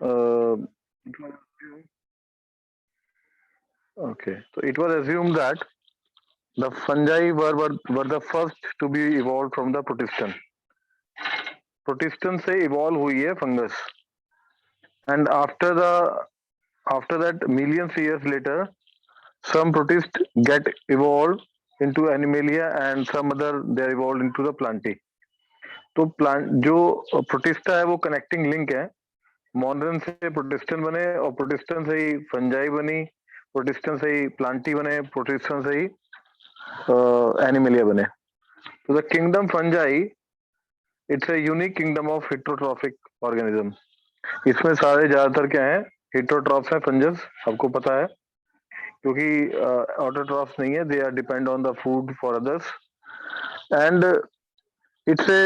Uh, okay, so it was assumed that the fungi were the first to be evolved from the protestan. प्रोटिस्टन से evolve हुई है fungus and after that millions years later some protists get evolved into animalia and some other they are evolved into the plantae. तो plant जो protista है वो connecting link है modern से प्रोटिस्टन बने और प्रोटिस्टन से ही फंजाई बनी प्रोटिस्टन से ही प्लांटी बने प्रोटिस्टन से ही एनिमेलिया बने तो the kingdom fungi it's a unique kingdom of heterotrophic organism इसमें सारे ज्यादातर क्या है हेट्रोट्रॉफ्स है फंजस सबको पता है क्योंकि ऑटोट्रॉफ्स नहीं है they are depend on the food for others and इससे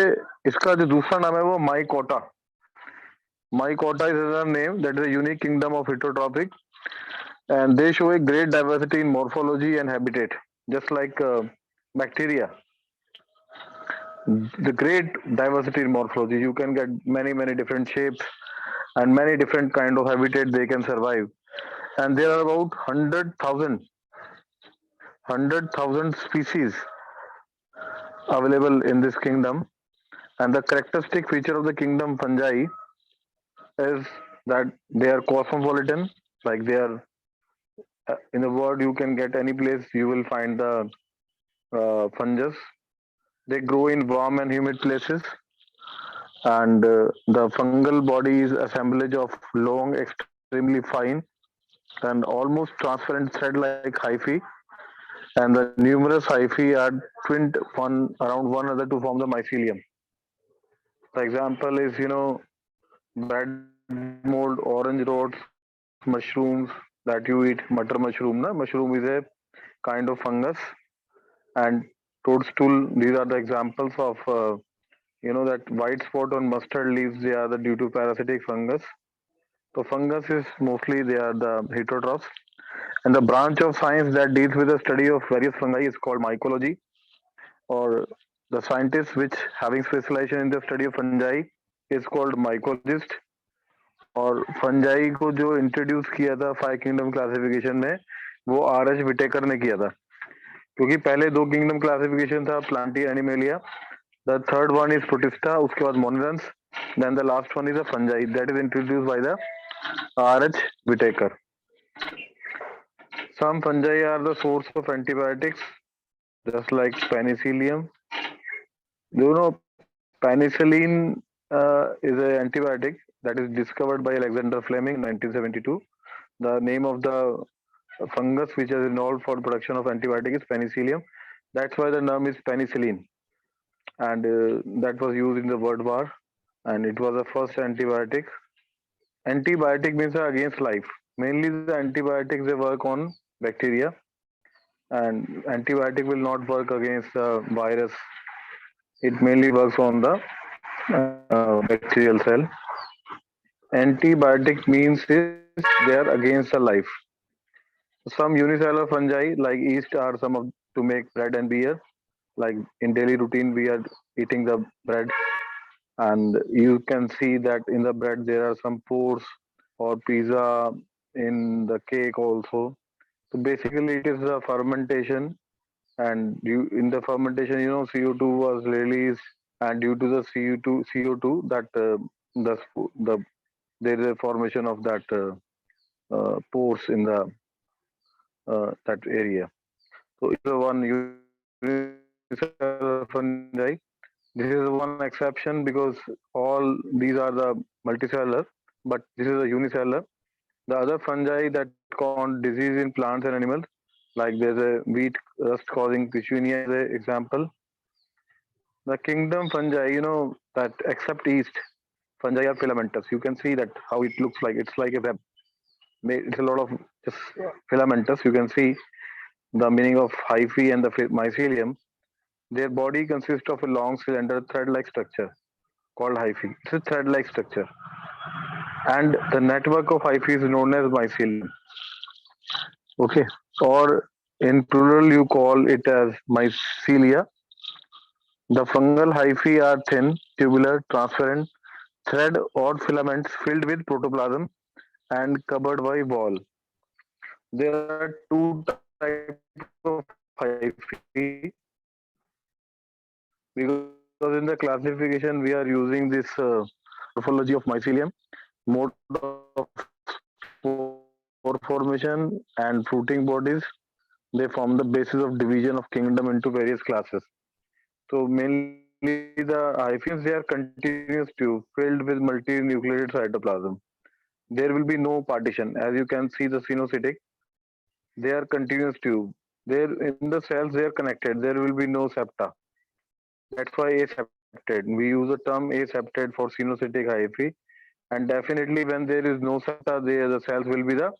इसका जो दूसरा नाम है वो mycota mycota is another name that is a unique kingdom of heterotrophic and they show a great diversity in morphology and habitat just like bacteria the great diversity in morphology you can get many different shapes and many different kind of habitat they can survive and there are about 100,000 species available in this kingdom and the characteristic feature of the kingdom fungi is that they are cosmopolitan like they are in the world you can get any place you will find the fungus they grow in warm and humid places and the fungal body is assemblage of long extremely fine and almost transparent thread like hyphae and the numerous hyphae are twinned one around one another to form the mycelium. The example is bread mold, orange rods, mushrooms that you eat, butter mushroom. Na mushroom is a kind of fungus and toadstool. These are the examples of that white spot on mustard leaves. They are the due to parasitic fungus. So fungus is mostly they are the heterotrophs. And the branch of science that deals with the study of various fungi is called mycology, or the scientists which having specialization in the study of fungi is called mycologist. और fungi को जो introduce किया था five kingdom classification में वो are H Whittaker ने किया था क्योंकि पहले दो किंगडम क्लासिफिकेशन था Plantae Animalia the third one is Protista उसके बाद monerans then the last one is a fungi that is introduce by the R H Whittaker some fungi are the source of antibiotics just like penicillium. Do you know penicillin is an antibiotic that is discovered by Alexander Fleming in 1972. The name of the fungus which is involved for the production of antibiotic is penicillium. That's why the name is penicillin, and that was used in the World War, and it was the first antibiotic. Antibiotic means against life. Mainly the antibiotics they work on bacteria, and antibiotic will not work against the virus. It mainly works on the bacterial cell. Antibiotic means is they are against the life. Some unicellular fungi like yeast are some of to make bread and beer. Like in daily routine, we are eating the bread, and you can see that in the bread there are some pores or pizza in the cake also. So basically, it is a fermentation, and in the fermentation, CO2 was released, and due to the CO2 that the there is a formation of that pores in the that area. So it's a one unicellular fungi. This is one exception because all these are the multicellular, but this is a unicellular. The other fungi that cause disease in plants and animals, like there's a wheat rust causing Pichunia is a example. The kingdom fungi, that except yeast, fungi are filamentous. You can see that how it looks like. It's like a web. It's a lot of just filamentous. You can see the meaning of hyphae and the mycelium. Their body consists of a long cylinder thread-like structure called hyphae. It's a thread-like structure, and the network of hyphae is known as mycelium. Okay, or in plural you call it as mycelia. The fungal hyphae are thin, tubular, transparent, thread or filaments filled with protoplasm and covered by wall. There are two types of hyphae because in the classification we are using this morphology of mycelium, mode of spore formation and fruiting bodies. They form the basis of division of kingdom into various classes. So mainly the hyphens, they are continuous tube filled with multinucleated cytoplasm. There will be no partition. As you can see the phenotypic, they are continuous tube. There in the cells they are connected. There will be no septa. That's why aseptate. We use the term aseptate for phenotypic hyphae. And definitely when there is no septa, the cells will be the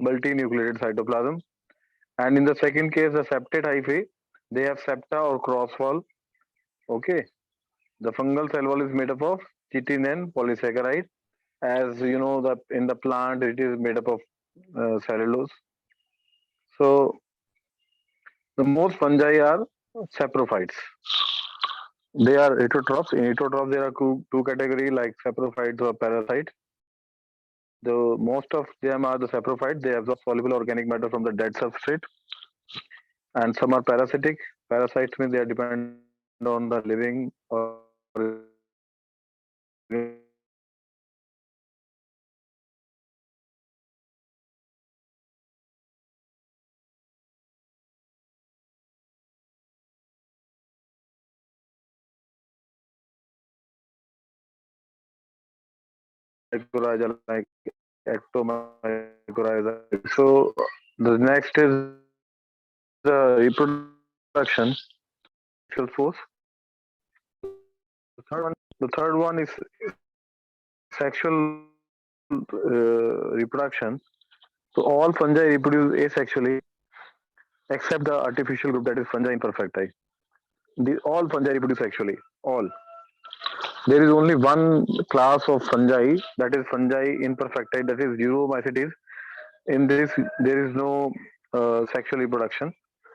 multinucleated cytoplasm. And in the second case, the septate hyphae, they have septa or cross wall. Okay. The fungal cell wall is made up of chitin and polysaccharide. As you know, in the plant, it is made up of cellulose. So the most fungi are saprophytes. They are heterotrophs. In heterotrophs, there are two categories like saprophytes or parasites. The most of them are the saprophytes. They absorb soluble organic matter from the dead substrate, and some are parasitic. Parasites means they are depend on the living organism like mycorrhiza, like ectomycorrhiza. So the next is reproduction, sexual force. The third one is sexual reproduction. So all fungi reproduce asexually, except the artificial group, that is fungi imperfecti. All fungi reproduce sexually. All. There is only one class of fungi, that is fungi imperfecti, that is Euromycetes. In this, there is no sexual reproduction.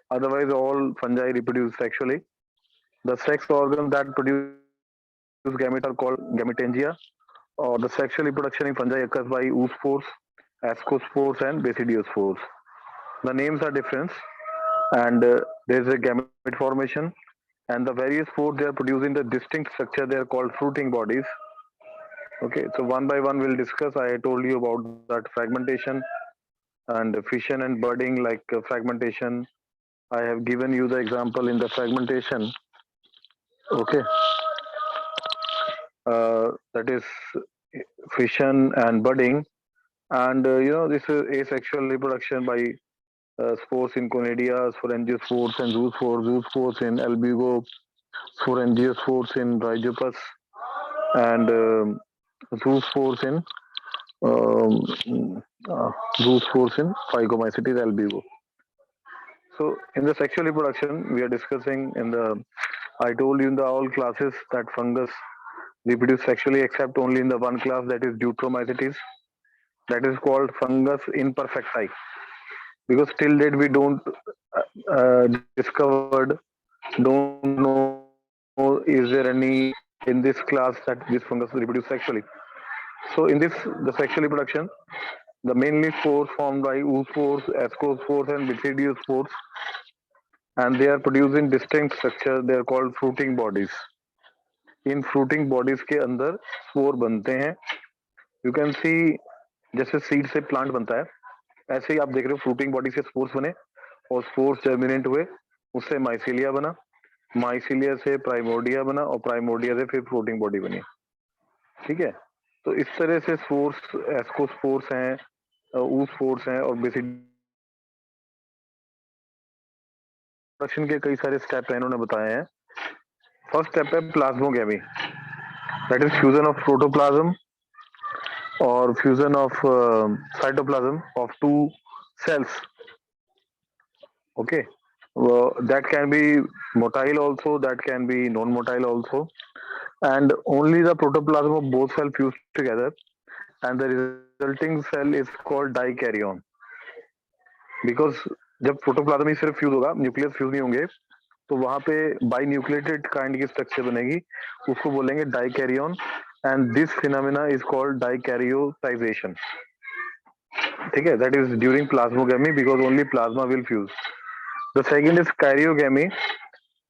Otherwise, all fungi reproduce sexually. The sex organs that produce gametes are called gametangia, or the sexual reproduction in fungi occurs by oospores, ascospores, and basidiospores. The names are different, and there is a gamete formation, and the various spores they are producing the distinct structure. They are called fruiting bodies. Okay, so one by one we'll discuss. I told you about that fragmentation and fission and budding, like fragmentation. I have given you the example in the fragmentation. Okay, that is fission and budding, and this is asexual reproduction by spores in conidia, sporangiosperms and zoospores in albugo, sporangiospores in rhizopus, and zoospores in um, uh, zoospores in Phygomycetes albugo. So in the sexual reproduction, we are discussing in the, I told you in the all classes that fungus reproduce sexually except only in the one class, that is Deuteromycetes, that is called fungus imperfecti, because till date we don't discovered, don't know is there any in this class that this fungus reproduce sexually. So in this, the sexual reproduction, the mainly spores formed by oospores, ascospores, and basidiospores, and they are producing distinct structure. They are called fruiting bodies. In fruiting bodies के अंदर spore बनते हैं. You can सी, जैसे seed से plant बनता है, ऐसे ही आप देख रहे हो फ्रूटिंग बॉडी से स्पोर्स बने और स्पोर्स जर्मिनेट हुए, उससे माइसिलिया बना, माइसिलिया से प्राइमोर्डिया बना और प्राइमोर्डिया से फिर फ्रूटिंग बॉडी बनी. ठीक है, तो इस तरह से स्पोर्स, एस्कोस्पोर्स हैं, ऊस्पोर्स हैं और बेसिक के कई सारे स्टेप हैं, इन्होंने बताए हैं. फर्स्ट स्टेप है plasmogamy, that is fusion of protoplasm or fusion of cytoplasm of two cells. Okay, that can be motile also, that can be non-motile also, and only the protoplasm of both cells fuse together, and the resulting cell is called dikaryon. Because जब protoplasm ही सिर्फ fuse होगा, nucleus fuse नहीं होंगे, तो वहां पे by nucleated kind की structure बनेगी, उसको बोलेंगे dikaryon. and this phenomena is called dikaryoticization. ठीक है, that is during plasmogamy because only plasma will fuse. The second is karyogamy.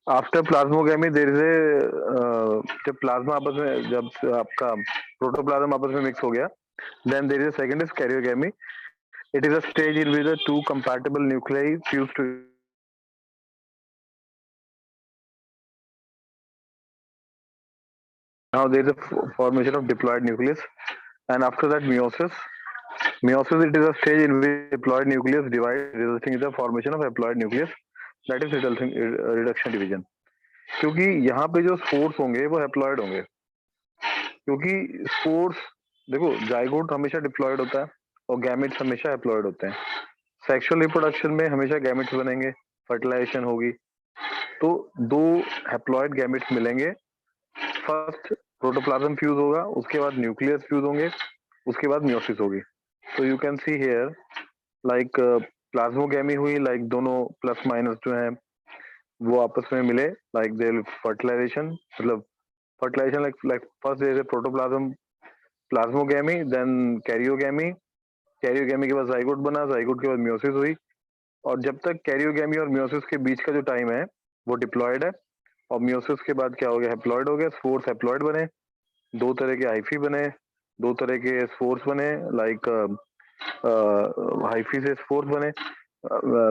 After plasmogamy there is a जब प्लाज्मा आपस में जब आपका प्रोटोप्लाज्म आपस में मिक्स हो गया, then there is a second is karyogamy. It is a stage in which the two compatible nuclei fuse to. Now there is a formation of diploid nucleus, and after that meiosis. Meiosis, it is a stage in which diploid nucleus divides, resulting in the formation of haploid nucleus. That is reduction division. क्योंकि यहाँ पे जो spores होंगे वो haploid होंगे, क्योंकि spores देखो zygote हमेशा डिप्लॉयड होता है और गैमेट्स हमेशा हैप्लॉइड होते हैं. सेक्सुअल रिप्रोडक्शन में हमेशा गैमेट्स बनेंगे, फर्टिलाइजेशन होगी, तो दो हैप्लॉइड गैमेट्स मिलेंगे. फर्स्ट प्रोटोप्लाज्म फ्यूज होगा, उसके बाद न्यूक्लियस फ्यूज होंगे, उसके बाद मियोसिस होगी. तो you can see here like plasmogamy हुई, लाइक दोनों प्लस माइनस जो है वो आपस में मिले, लाइक दे फर्टिलाइजेशन, मतलब fertilisation like first there is protoplasm plasmogamy, then karyogamy. Karyogamy के बाद जाइगोट बना, जाइगोट के बाद मियोसिस हुई, और जब तक कैरियोगैमी और मियोसिस के बीच का जो टाइम है वो डिप्लॉयड है, और मियोसिस के बाद क्या हो गया, हैप्लॉइड हो गया. स्पोर्स हैप्लॉइड बने, दो तरह के हाइफी बने, दो तरह के स्पोर्स बने, लाइक हाइफी से स्पोर्स बने,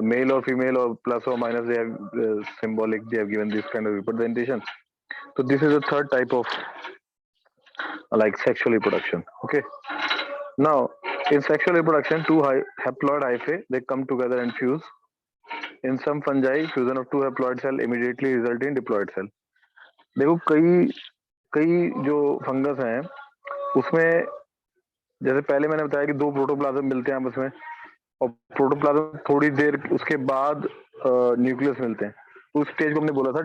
मेल और फीमेल, और प्लस और minus they have symbolic, they have given this kind of representation. So this is the third type of like sexual reproduction. Okay, now in sexual reproduction, two haploid hyphae, they come together and fuse. In some fungi, fusion of two haploid cell immediately result in diploid cell. देखो कई कई जो fungus हैं उसमें जैसे पहले मैंने बताया कि दो प्रोटोप्लाज्म मिलते हैं आपस में, और प्रोटोप्लाज्म थोड़ी देर उसके बाद न्यूक्लियस मिलते हैं. तो उस स्टेज को हमने बोला था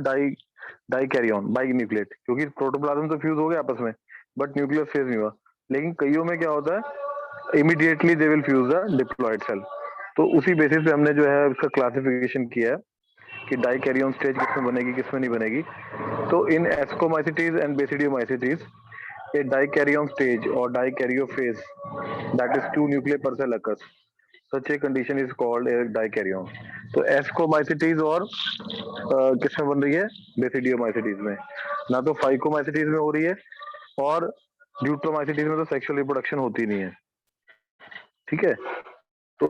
डाई कैरियन, बाई न्यूक्लिएट, क्योंकि प्रोटोप्लाज्म तो फ्यूज हो गया आपस में बट न्यूक्लियस फेज नहीं हुआ. लेकिन कईयों में क्या होता है, immediately they will fuse the diploid cell. तो उसी बेसिस पे हमने जो है उसका क्लासिफिकेशन किया है कि डाई कैरियन स्टेज किसमें बनेगी किसमें नहीं बनेगी. तो इन ascomycetes and basidiomycetes a dikaryon stage or dikaryophase, that is two nuclei per cell occurs. Such a condition is called a dikaryon. तो एस्कोमाइसिटीज और किसमें बन रही है, बेसिडियोमाइसिटीज में. ना तो फाइकोमाइसिटीज में हो रही है, और ड्यूट्रोमाइसिटीज में तो सेक्सुअल रिप्रोडक्शन होती नहीं है. ठीक है, तो,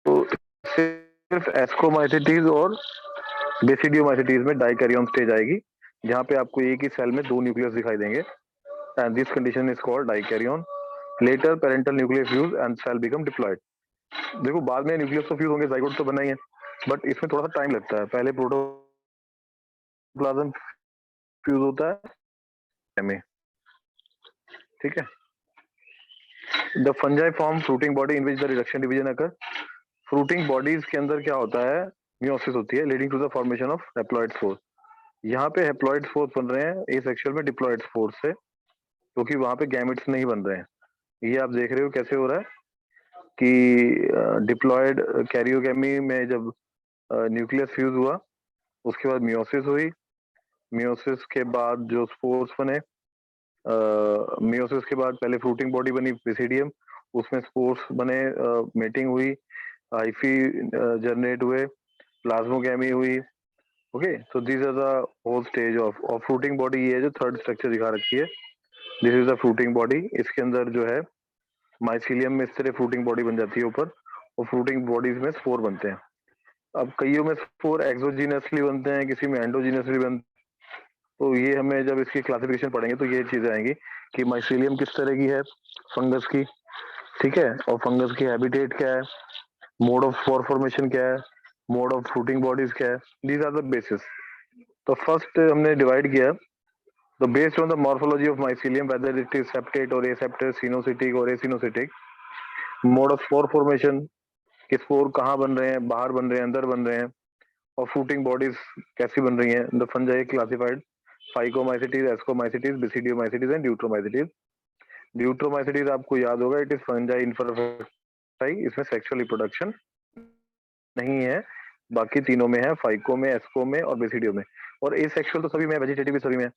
तो सिर्फ एस्कोमाइसिटीज और बेसिडियोमाइसिटीज में डाइकैरियन स्टेज आएगी, जहां पे आपको एक ही सेल में दो न्यूक्लियस दिखाई देंगे, and this condition is called dikaryon. Later parental nucleus fuse and cell become diploid. देखो बाद में न्यूक्लियस तो फ्यूज होंगे, जाइगोट तो बना ही है, बट इसमें थोड़ा सा टाइम लगता है. पहले प्रोटोप्लाज्म फ्यूज होता है में. ठीक है, the fungi form fruiting body in which the reduction division occur. Fruiting bodies के अंदर क्या होता है, मियोसिस होती है, leading to the formation of haploid spores. यहाँ पे हैप्लॉइड स्पोर्स बन रहे हैं एसेक्सुअल में डिप्लॉइड स्पोर्स से, क्योंकि वहां पे गैमेट्स नहीं बन रहे हैं. ये आप देख रहे हो कैसे हो रहा है कि डिप्लॉयड कैरियोगेमी में जब न्यूक्लियस फ्यूज हुआ, उसके बाद मियोसिस हुई, मियोसिस के बाद जो स्पोर्स बने, मियोसिस के बाद पहले फ्रूटिंग बॉडी बनी बेसिडियम, उसमें स्पोर्स बने, मेटिंग हुई, हाइफी जनरेट हुए, प्लाज्मोगेमी हुई. Okay, so this are the whole stage of fruiting body. ये जो थर्ड स्ट्रक्चर दिखा रखी है, this is the fruiting body. इसके अंदर जो है माइसीलियम में इस तरह फ्रूटिंग बॉडी बन जाती है ऊपर, और फ्रूटिंग बॉडीज में स्पोर बनते हैं. अब कईयों में स्पोर एक्सोजीनसली बनते हैं, किसी में एंडोजीनसली बनते हैं. तो ये हमें जब इसकी क्लासिफिकेशन पढ़ेंगे तो ये चीजें आएंगी कि माइसीलियम किस तरह की है फंगस की. ठीक है, और फंगस की हैबिटेट क्या है, मोड ऑफ स्पोर फॉर्मेशन क्या है, मोड ऑफ फ्रूटिंग बॉडीज क्या है. These are the basis. तो फर्स्ट हमने डिवाइड किया, तो based on the morphology of mycelium, whether it is septate और एसेप्टेट, सिनोसिटिक और acoenocytic, mode of spore formation, कि स्पोर कहाँ बन रहे हैं, बाहर बन रहे हैं, अंदर बन रहे हैं, और फ्रूटिंग बॉडीज कैसी बन रही हैं. The fungi classified phycomycetes, ascomycetes, basidiomycetes and Deuteromycetes. Deuteromycetes आपको याद होगा, इट इज फंजाई इन्फरफेक्टाई. इसमें सेक्सुअल रिप्रोडक्शन नहीं है, बाकी तीनों में है, फाइको में, एस्को में और बेसिडियो में. और ए सेक्सुअल तो सभी में, वेजिटेटिव भी सभी में.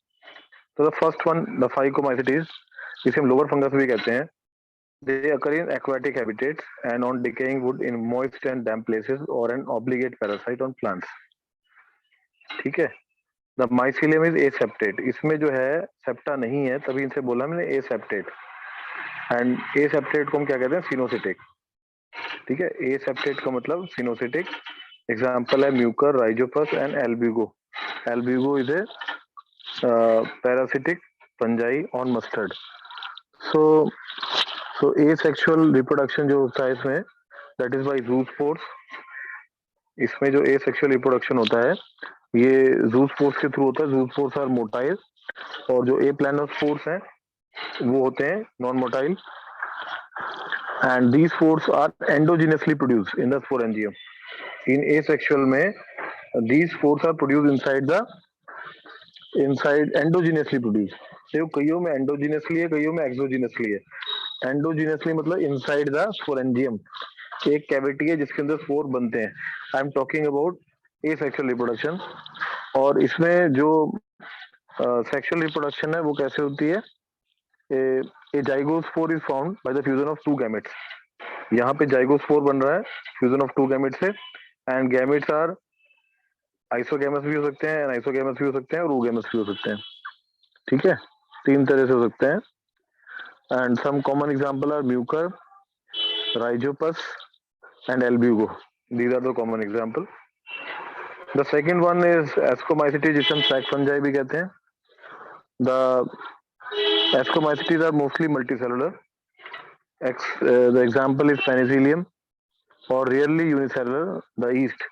तो the first one the phycomycetes, इसे हम लोअर फंगस भी कहते हैं. They occur in aquatic habitats and on decaying wood in moist and damp places or an obligate parasite on plants. ठीक है. द माइसिलियम इज एसेप्टेट, इसमें जो है सेप्टा नहीं है, तभी इनसे बोला मैंने एसेप्टेट. एंड एसेप्टेट को हम क्या कहते हैं? सिनोसिटिक. ठीक है, एसेप्टेट का मतलब सिनोसिटिक. एग्जाम्पल है Mucor, Rhizopus and Albugo. Albugo is a parasitic fungi on mustard. So asexual reproduction जो होता है इसमें, दैट इज बाय जूस्पोर्स. इसमें जो एसेक्सुअल रिप्रोडक्शन होता है ये जूस्पोर्स के थ्रू होता है. जूस्पोर्स आर मोटाइल और जो ए प्लानोस्पोर्स हैं वो होते हैं non motile. And these spores are endogenously produce in the sporangium. In asexual में these spores are produced inside endogenously produce. देखो कईयों में एंडोजिनसली है, कईयों में एक्सोजिनसली है. एंडोजिनसली मतलब इनसाइड द स्पोरेंजियम, एक कैविटी है जिसके अंदर स्पोर बनते हैं. I am talking about asexual reproduction. और इसमें जो सेक्सुअल रिप्रोडक्शन है वो कैसे होती है? A zygospore is found by the fusion of two gametes. यहाँ पे जाइगोस्पोर बन रहा है फ्यूजन ऑफ टू गैमेट्स से. एंड गैमेट्स आर आइसोगैमस भी हो सकते हैं, आइसोगैमस भी हो सकते हैं और ओगैमस भी हो सकते हैं. ठीक है, तीन तरह से हो सकते हैं. And some common example are Mucor, Rhizopus and Albugo. These are the common example. The second one is ascomycete, जिसे हम सैक फंजाई भी कहते हैं. The ascomycetes are mostly multicellular. The example is Penicillium और rarely unicellular the yeast.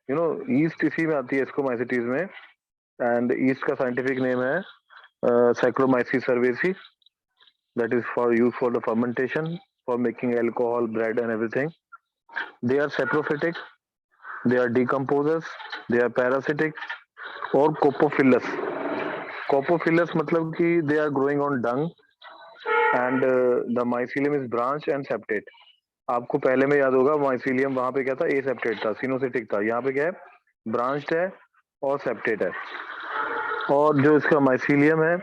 You know yeast इसी में आती है एस्कोमाइसिटीज में. एंड ईस्ट का साइंटिफिक नेम है Saccharomyces cerevisiae. That is for use for the fermentation, for making alcohol, bread and everything. They are saprophytic, they are decomposers, they are parasitic और copophilous. Copophilous मतलब कि they are growing on dung and the mycelium is branched and septate. आपको पहले में याद होगा mycelium वहां पे क्या था? एसेप्टेट था, सिनोसिटिक था. यहाँ पे क्या है? ब्रांच्ड है और सेप्टेट है. और जो इसका माइसिलियम है,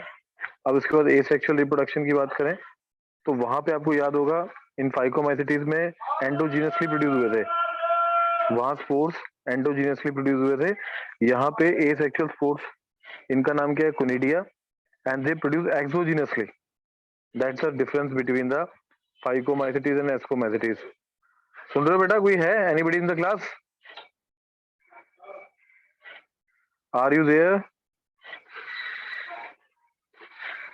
अब इसके बाद एसेक्सुअल रिप्रोडक्शन की बात करें तो वहां पे आपको याद होगा इन फाइकोमाइसिटीज में एंडोजिनसली प्रोड्यूस हुए थे. वहां स्पोर्स एंडोजिनसली प्रोड्यूस हुए थे. यहाँ पे एसेक्सुअल स्पोर्स, इनका नाम क्या है? Conidia. And they produce exogenously. That's the difference between the phycomycetes and ascomycetes. सुन रहे हो बेटा? कोई है? Anybody in the class? Are you there?